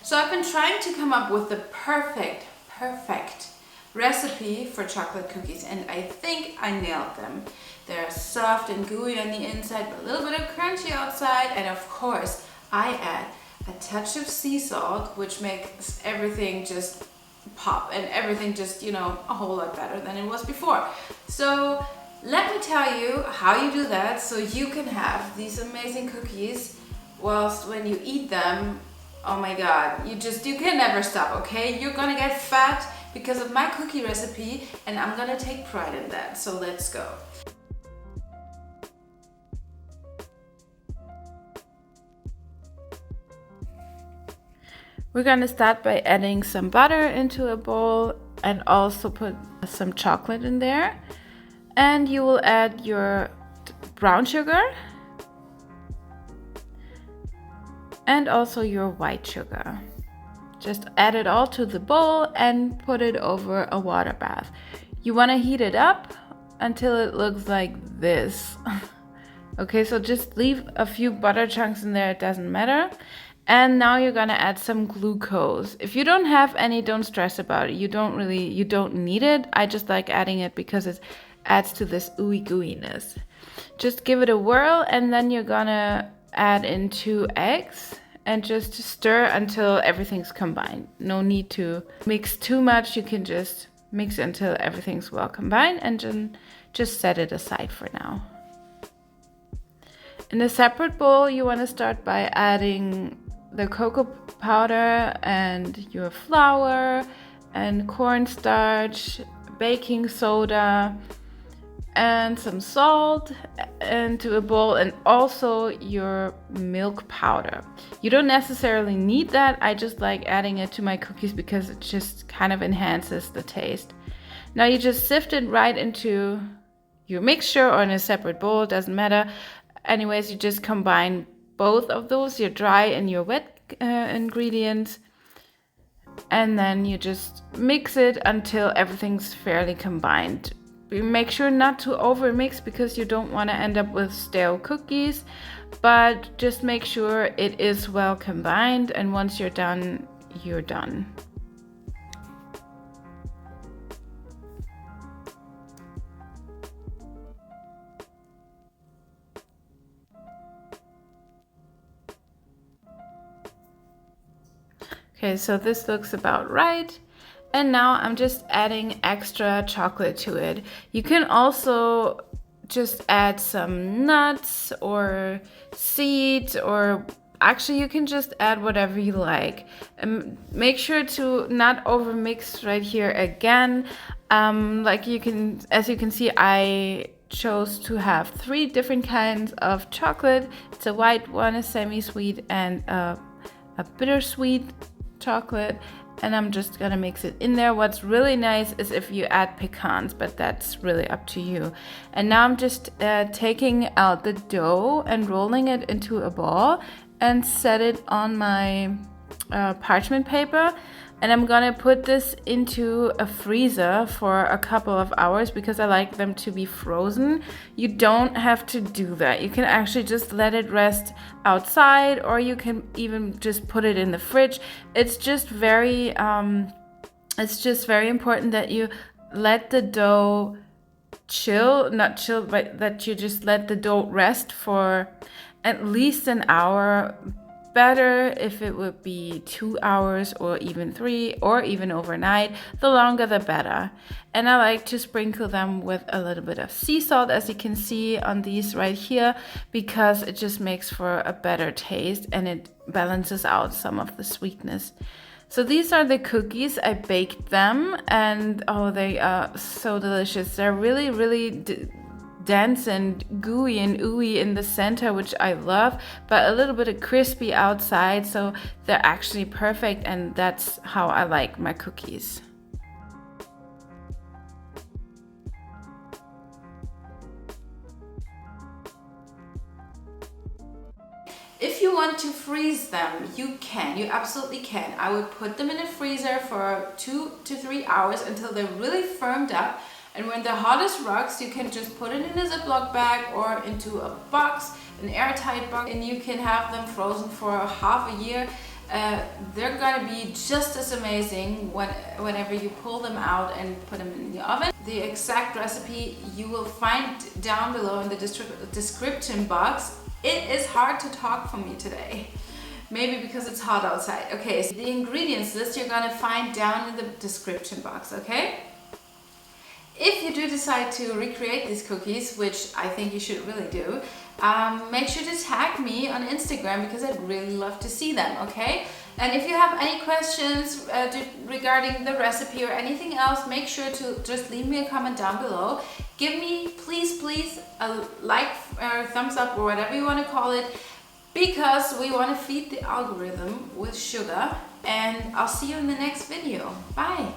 So I've been trying to come up with the perfect recipe for chocolate cookies, and I think I nailed them. They're soft and gooey on the inside, but a little bit of crunchy outside, and of course I add a touch of sea salt, which makes everything just pop and everything just, you know, a whole lot better than it was before. So let me tell you how you do that so you can have these amazing cookies whilst when you eat them, oh my god, you can never stop, okay? You're gonna get fat because of my cookie recipe, and I'm gonna take pride in that. So let's go. We're gonna start by adding some butter into a bowl and also put some chocolate in there. And you will add your brown sugar and also your white sugar. Just add it all to the bowl and put it over a water bath. You wanna heat it up until it looks like this. Okay, so just leave a few butter chunks in there, it doesn't matter. And now you're gonna add some glucose. If you don't have any, don't stress about it. You don't need it. I just like adding it because it adds to this ooey gooiness. Just give it a whirl, and then you're gonna add in 2 eggs and just stir until everything's combined. No need to mix too much. You can just mix until everything's well combined, and then just set it aside for now. In a separate bowl, you wanna start by adding the cocoa powder and your flour and cornstarch, baking soda, and some salt into a bowl, and also your milk powder. You don't necessarily need that. I just like adding it to my cookies because it just kind of enhances the taste. Now you just sift it right into your mixture or in a separate bowl, doesn't matter. Anyways, you just combine both of those, your dry and your wet ingredients, and then you just mix it until everything's fairly combined. Make sure not to over mix because you don't want to end up with stale cookies, but just make sure it is well combined, and once you're done, you're done. Okay, so this looks about right. And now I'm just adding extra chocolate to it. You can also just add some nuts or seeds, or actually you can just add whatever you like. Make sure to not over mix right here again. As you can see, I chose to have 3 different kinds of chocolate. It's a white one, a semi-sweet, and a bittersweet chocolate, and I'm just gonna mix it in there. What's really nice is if you add pecans, but that's really up to you. And now I'm just taking out the dough and rolling it into a ball and set it on my parchment paper, and I'm gonna put this into a freezer for a couple of hours because I like them to be frozen. You don't have to do that. You can actually just let it rest outside, or you can even just put it in the fridge. It's just very important that you let the dough but that you just let the dough rest for at least an hour. Better if it would be 2 hours or even 3 or even overnight. The longer the better. And I like to sprinkle them with a little bit of sea salt, as you can see on these right here, because it just makes for a better taste and it balances out some of the sweetness. So these are the cookies. I baked them, and oh, they are so delicious. They're really dense and gooey and ooey in the center, which I love, but a little bit of crispy outside, so they're actually perfect, and that's how I like my cookies. If you want to freeze them, you absolutely can. I would put them in a freezer for 2 to 3 hours until they're really firmed up. And when they're hot as rocks, you can just put it in a Ziploc bag or into a box, an airtight box, and you can have them frozen for half a year. They're gonna be just as amazing whenever you pull them out and put them in the oven. The exact recipe you will find down below in the description box. It is hard to talk for me today. Maybe because it's hot outside. Okay, so the ingredients list you're gonna find down in the description box, okay? If you do decide to recreate these cookies, which I think you should really do, make sure to tag me on Instagram because I'd really love to see them, okay? And if you have any questions regarding the recipe or anything else, make sure to just leave me a comment down below. Give me, please, a like or thumbs up or whatever you want to call it, because we want to feed the algorithm with sugar. And I'll see you in the next video. Bye!